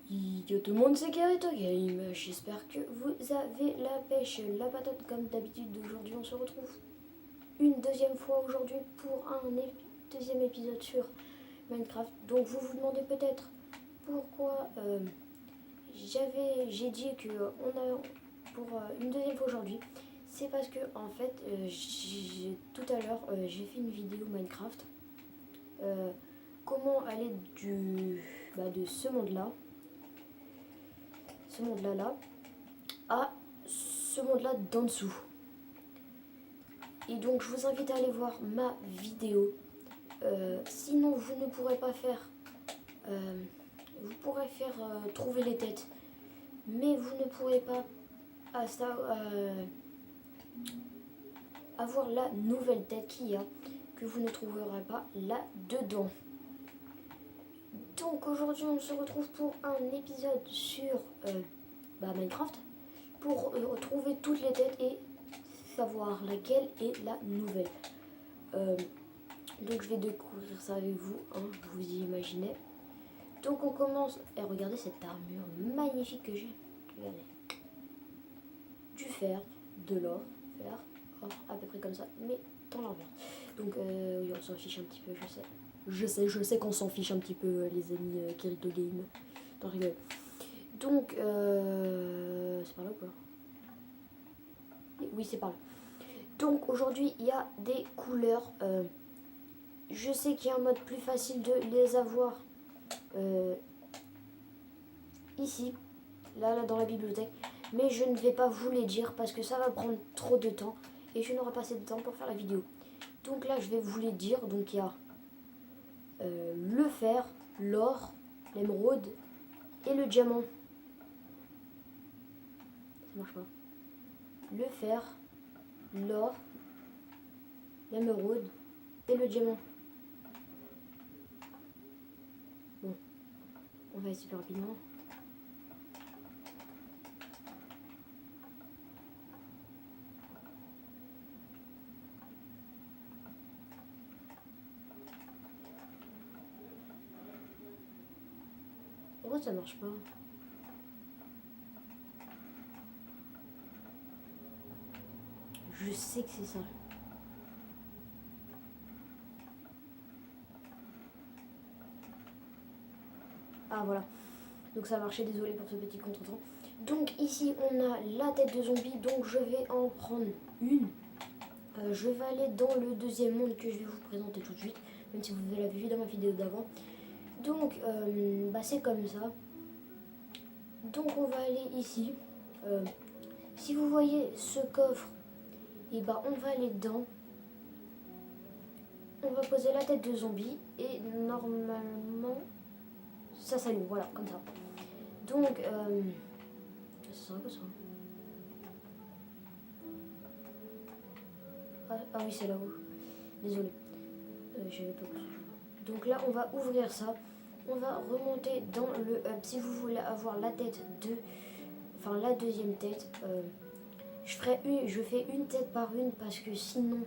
Yo tout le monde, c'est Kirito Game. J'espère que vous avez la pêche, la patate comme d'habitude. Aujourd'hui, on se retrouve une deuxième fois aujourd'hui pour un deuxième épisode sur Minecraft. Donc vous vous demandez peut-être pourquoi j'ai dit que on a pour une deuxième fois aujourd'hui. C'est parce que en fait, tout à l'heure, j'ai fait une vidéo Minecraft. Comment aller de ce monde-là là à ce monde-là d'en dessous. Et donc je vous invite à aller voir ma vidéo. Sinon vous ne pourrez pas faire... vous pourrez faire trouver les têtes. Mais vous ne pourrez pas avoir la nouvelle tête qu'il y a, que vous ne trouverez pas là-dedans. Donc aujourd'hui on se retrouve pour un épisode sur Minecraft. Pour trouver toutes les têtes et savoir laquelle est la nouvelle. Donc je vais découvrir ça avec vous, hein, vous imaginez. Donc on commence, et regardez cette armure magnifique que j'ai. Regardez. Du fer, de l'or, fer, or, à peu près comme ça, mais dans l'armure. Donc oui, on s'en fiche un petit peu, je sais qu'on s'en fiche un petit peu, les amis Kirito Game. T'en rigoles. Donc, c'est par là ou quoi? Oui, c'est par là. Donc aujourd'hui, il y a des couleurs. Je sais qu'il y a un mode plus facile de les avoir ici, là dans la bibliothèque. Mais je ne vais pas vous les dire parce que ça va prendre trop de temps. Et je n'aurai pas assez de temps pour faire la vidéo. Donc là, je vais vous les dire. Donc il y a le fer, l'or, l'émeraude et le diamant. Ça marche pas. Le fer, l'or, l'émeraude et le diamant. Bon, on va essayer plus rapidement. Pourquoi ça marche pas? Je sais que c'est ça. Ah voilà. Donc ça a marché, désolé pour ce petit contretemps. Donc ici on a la tête de zombie, donc je vais en prendre une. Je vais aller dans le deuxième monde que je vais vous présenter tout de suite, même si vous l'avez vu dans ma vidéo d'avant. Donc c'est comme ça. Donc on va aller ici. Si vous voyez ce coffre, et on va aller dedans. On va poser la tête de zombie et normalement ça s'allume, voilà, comme ça. Donc, ça sera quoi ça? Ah oui, c'est là-haut. Désolé, j'avais pas compris. Donc là, on va ouvrir ça. On va remonter dans le hub. Si vous voulez avoir la tête la deuxième tête, je fais une tête par une parce que sinon,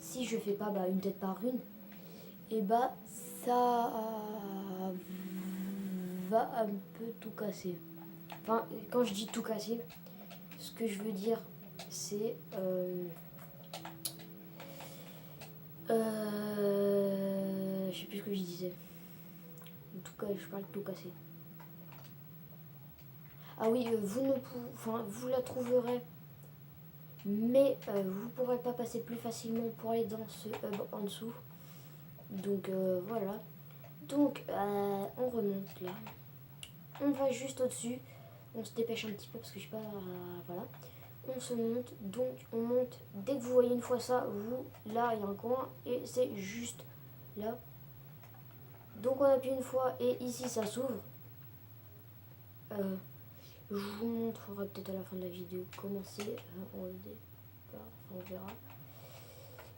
si je fais pas une tête par une, et ça va un peu tout casser. Enfin, quand je dis tout casser, ce que je veux dire, c'est... je sais plus ce que je disais. En tout cas, je parle de tout casser. Ah oui, vous la trouverez, mais vous pourrez pas passer plus facilement pour aller dans ce hub en dessous. Donc voilà. Donc on remonte là. On va juste au-dessus. On se dépêche un petit peu parce que je sais pas... voilà. On se monte. Donc on monte. Dès que vous voyez une fois ça, là il y a un coin. Et c'est juste là. Donc on appuie une fois et ici ça s'ouvre. Je vous montrerai peut-être à la fin de la vidéo comment c'est. On verra.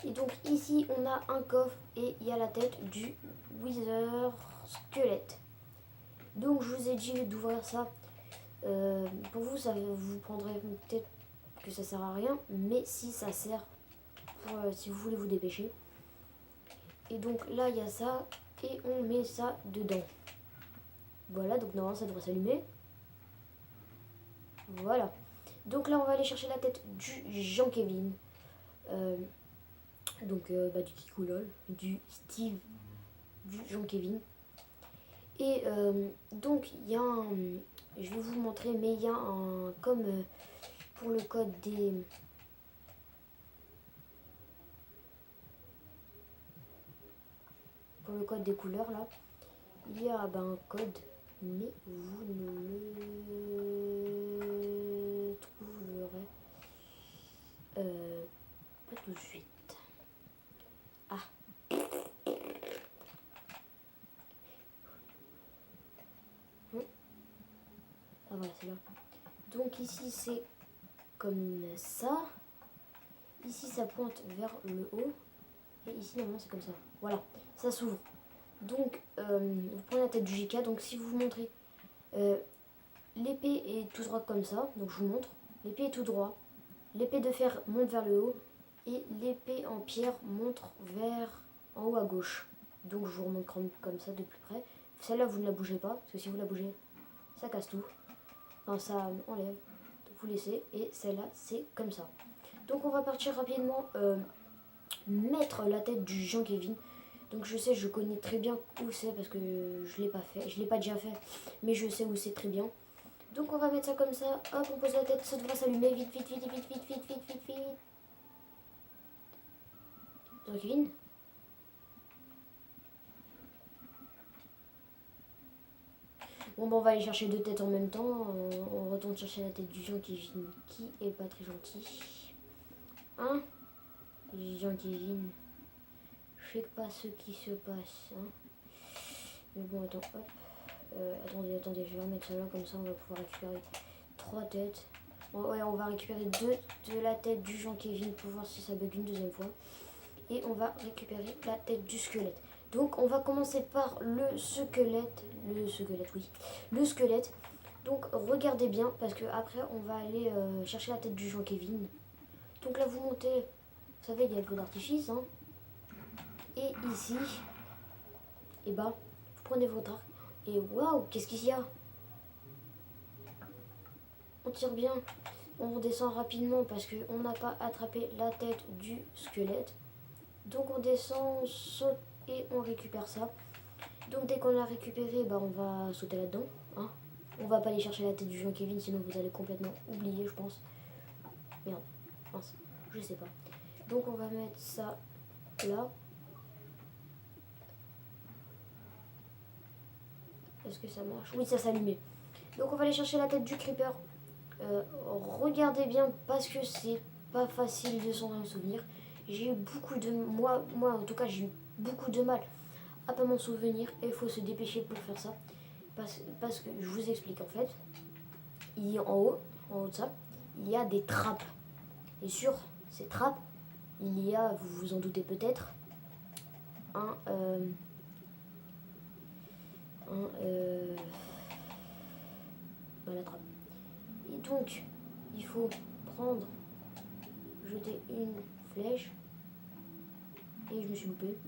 Et donc ici on a un coffre et il y a la tête du Wither squelette. Donc je vous ai dit d'ouvrir ça. Pour vous, ça vous prendrait peut-être que ça sert à rien, mais si ça sert pour, si vous voulez vous dépêcher. Et donc là il y a ça et on met ça dedans. Voilà, donc normalement ça devrait s'allumer. Voilà. Donc là on va aller chercher la tête du Jean-Kevin. Du Kikulol, du Steve, du Jean-Kevin. Et donc il y a un... Je vais vous montrer, mais il y a un... Comme pour le code des... Pour le code des couleurs là, il y a un code, mais vous ne le trouverez pas tout de suite. Ah. Ah voilà, c'est là. Donc ici c'est comme ça. Ici ça pointe vers le haut. Et ici normalement c'est comme ça. Voilà, ça s'ouvre. Donc vous prenez la tête du JK. Donc si vous vous montrez, l'épée est tout droit comme ça. Donc je vous montre. L'épée est tout droit. L'épée de fer monte vers le haut. Et l'épée en pierre monte vers en haut à gauche. Donc je vous remonte comme ça de plus près. Celle-là vous ne la bougez pas. Parce que si vous la bougez, ça casse tout. Enfin ça enlève. Donc vous laissez. Et celle-là c'est comme ça. Donc on va partir rapidement mettre la tête du Jean-Kevin. Donc je sais, je connais très bien où c'est parce que je l'ai pas fait. Je l'ai pas déjà fait, mais je sais où c'est très bien. Donc on va mettre ça comme ça. Hop, on pose la tête, ça devrait s'allumer. Vite, vite, vite, vite, vite, vite, vite, vite, vite. Jean-Kevin. Bon, on va aller chercher deux têtes en même temps. On retourne chercher la tête du Jean-Kevin qui est pas très gentil. Hein, Jean-Kevin, je sais pas ce qui se passe. Hein. Mais bon, attends, hop. Attendez, je vais remettre ça là, comme ça on va pouvoir récupérer 3 têtes. Bon, ouais, on va récupérer 2 de la tête du Jean-Kevin pour voir si ça bug une deuxième fois. Et on va récupérer la tête du squelette. Donc on va commencer par le squelette. Le squelette. Donc regardez bien parce que après on va aller chercher la tête du Jean-Kevin. Donc là vous montez, vous savez il y a le feu d'artifice. Hein. Et ici, et vous prenez votre arc. Et waouh, qu'est-ce qu'il y a? On tire bien, on redescend rapidement parce qu'on n'a pas attrapé la tête du squelette. Donc on descend, on saute et on récupère ça. Donc dès qu'on l'a récupéré, on va sauter là-dedans. Hein. On va pas aller chercher la tête du Jean-Kevin, sinon vous allez complètement oublier, je pense. Merde, mince, je sais pas. Donc on va mettre ça là. Est-ce que ça marche? Oui, ça s'allumait. Donc on va aller chercher la tête du creeper. Regardez bien parce que c'est pas facile de s'en souvenir. J'ai eu beaucoup de... Moi en tout cas, j'ai eu beaucoup de mal à pas m'en souvenir. Et il faut se dépêcher pour faire ça. Parce que je vous explique en fait. Il y a en haut de ça, il y a des trappes. Et sur ces trappes, il y a, vous vous en doutez peut-être, la trappe. Et donc, il faut prendre, jeter une flèche. Et je me suis loupé.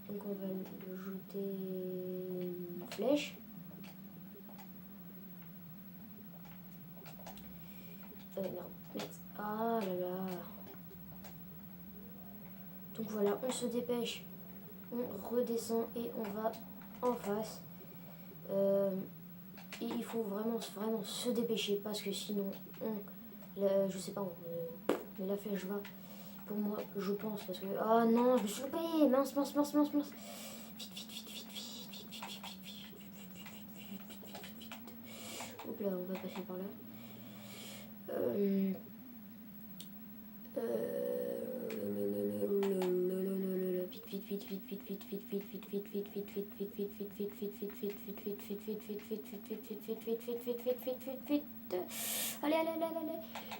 Donc on va jeter une flèche. Merde. Ah là là. Donc voilà, on se dépêche. On redescend et on va en face. Et il faut vraiment se dépêcher parce que sinon je sais pas, mais la flèche va pour moi, je pense, parce que ah non, je me suis loupé, mince. Vite. Hop là, on va passer par là. Vite. Allez.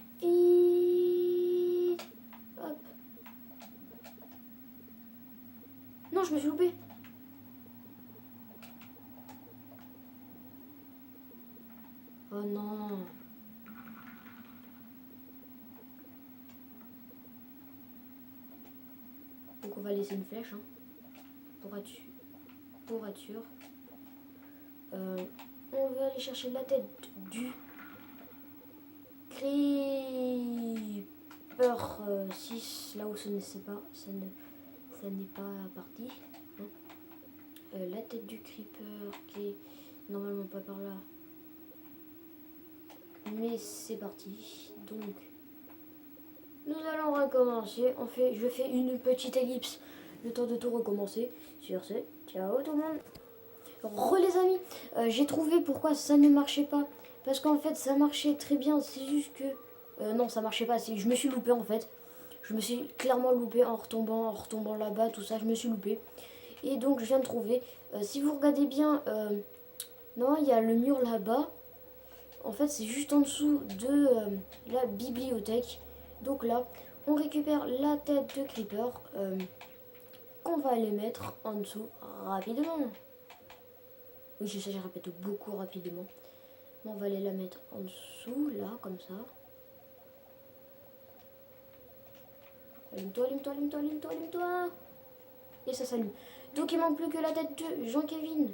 Vite. Hop. Non, je me suis loupé. Oh non. Donc on va laisser une flèche hein, pour être sûr. On va aller chercher la tête du Creeper 6, là où ce n'est pas, ça n'est pas parti. Hein. La tête du Creeper qui est normalement pas par là. Mais c'est parti. Donc, nous allons recommencer. Je fais une petite ellipse. Le temps de tout recommencer. Sur ce, ciao tout le monde. Les amis, j'ai trouvé pourquoi ça ne marchait pas. Parce qu'en fait, ça marchait très bien. C'est juste que... non, ça marchait pas. Je me suis loupé en fait. Je me suis clairement loupé en retombant là-bas, tout ça. Je me suis loupé. Et donc, je viens de trouver. Si vous regardez bien... non, il y a le mur là-bas. En fait, c'est juste en dessous de la bibliothèque. Donc là, on récupère la tête de Creeper qu'on va aller mettre en dessous rapidement. Oui, je sais, je répète beaucoup rapidement. On va aller la mettre en dessous, là, comme ça. Allume-toi, allume-toi, allume-toi, allume-toi, allume-toi. Et ça s'allume. Donc il manque plus que la tête de Jean-Kevin.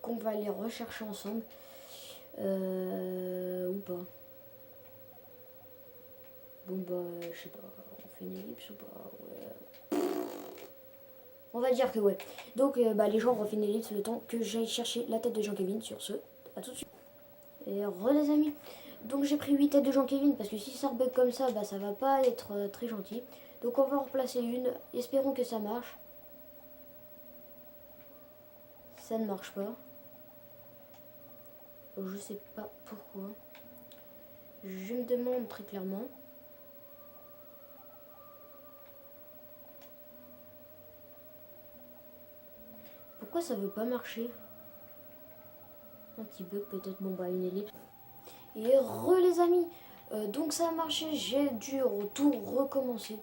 Qu'on va aller rechercher ensemble. Ou pas. Bon bah, je sais pas, on fait une ellipse ou pas, ouais. On va dire que ouais. Donc bah, les gens refait une ellipse le temps que j'aille chercher la tête de Jean-Kevin. Sur ce, à tout de suite. Et les amis. Donc j'ai pris 8 têtes de Jean-Kevin parce que si ça rebug comme ça, bah ça va pas être très gentil. Donc on va en replacer une. Espérons que ça marche. Ça ne marche pas. Je sais pas pourquoi. Je me demande très clairement. Pourquoi ça veut pas marcher? Un petit bug peut-être. Bon bah une ellipse. Et les amis, donc ça a marché, j'ai dû tout recommencer.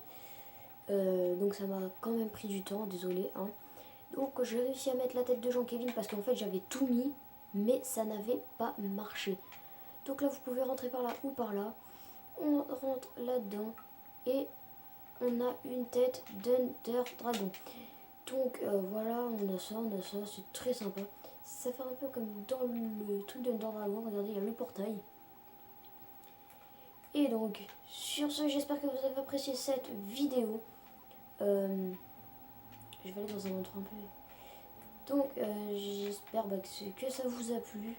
Donc ça m'a quand même pris du temps, désolé. Hein. Donc j'ai réussi à mettre la tête de Jean-Kevin parce qu'en fait j'avais tout mis, mais ça n'avait pas marché. Donc là vous pouvez rentrer par là ou par là. On rentre là-dedans et on a une tête d'Under Dragon. Donc voilà, on a ça, c'est très sympa. Ça fait un peu comme dans le truc d'Under Dragon, regardez, il y a le portail. Et donc, sur ce, j'espère que vous avez apprécié cette vidéo. Je vais aller dans un endroit un peu... Donc, j'espère que ça vous a plu.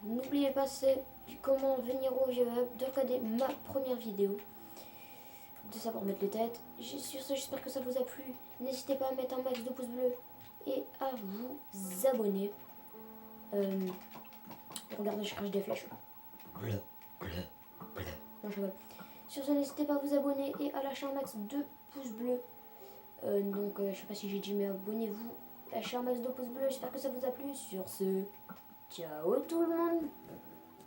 N'oubliez pas, c'est comment venir au vieux de regarder ma première vidéo. De savoir mettre les têtes. Sur ce, j'espère que ça vous a plu. N'hésitez pas à mettre un max de pouces bleus et à vous abonner. Regardez, je crache des flèches. Non, je rigole. Sur ce, n'hésitez pas à vous abonner et à lâcher un max de pouces bleus. Je sais pas si j'ai dit, mais abonnez-vous. Lâchez un max de pouces bleus. J'espère que ça vous a plu. Sur ce, ciao tout le monde.